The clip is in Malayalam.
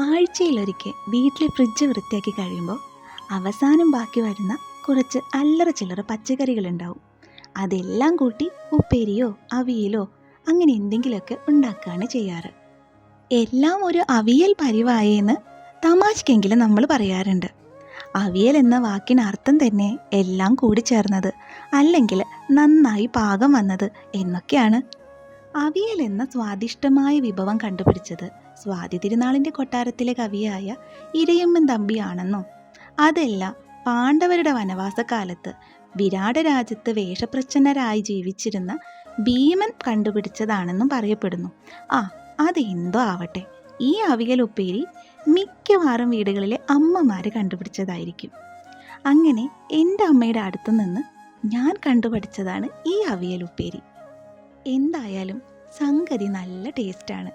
ആഴ്ചയിലൊരിക്കൽ വീട്ടിലെ ഫ്രിഡ്ജ് വൃത്തിയാക്കി കഴിയുമ്പോൾ അവസാനം ബാക്കി വരുന്ന കുറച്ച് അല്ലറ ചില്ലറ പച്ചക്കറികളുണ്ടാവും. അതെല്ലാം കൂട്ടി ഉപ്പേരിയോ അവിയലോ അങ്ങനെ എന്തെങ്കിലുമൊക്കെ ഉണ്ടാക്കുകയാണ് ചെയ്യാറ്. എല്ലാം ഒരു അവിയൽ പരിവായെന്ന് തമാശക്കെങ്കിലും നമ്മൾ പറയാറുണ്ട്. അവിയൽ എന്ന വാക്കിന് അർത്ഥം തന്നെ എല്ലാം കൂടി ചേർന്നത്, അല്ലെങ്കിൽ നന്നായി പാകം വന്നത് എന്നൊക്കെയാണ്. അവിയൽ എന്ന സ്വാദിഷ്ടമായ വിഭവം കണ്ടുപിടിച്ചത് സ്വാതി തിരുനാളിൻ്റെ കൊട്ടാരത്തിലെ കവിയായ ഇരയമ്മൻ തമ്പിയാണെന്നും അതല്ല പാണ്ഡവരുടെ വനവാസകാലത്ത് വിരാട രാജ്യത്ത് വേഷപ്രച്ഛന്നരായി ജീവിച്ചിരുന്ന ഭീമൻ കണ്ടുപിടിച്ചതാണെന്നും പറയപ്പെടുന്നു. അതെന്തോ ആവട്ടെ, ഈ അവിയൽ ഉപ്പേരി മിക്കവാറും വീടുകളിലെ അമ്മമാർ കണ്ടുപിടിച്ചതായിരിക്കും. അങ്ങനെ എൻ്റെ അമ്മയുടെ അടുത്തു നിന്ന് ഞാൻ കണ്ടുപിടിച്ചതാണ് ഈ അവിയൽ ഉപ്പേരി. എന്തായാലും സംഗതി നല്ല ടേസ്റ്റാണ്.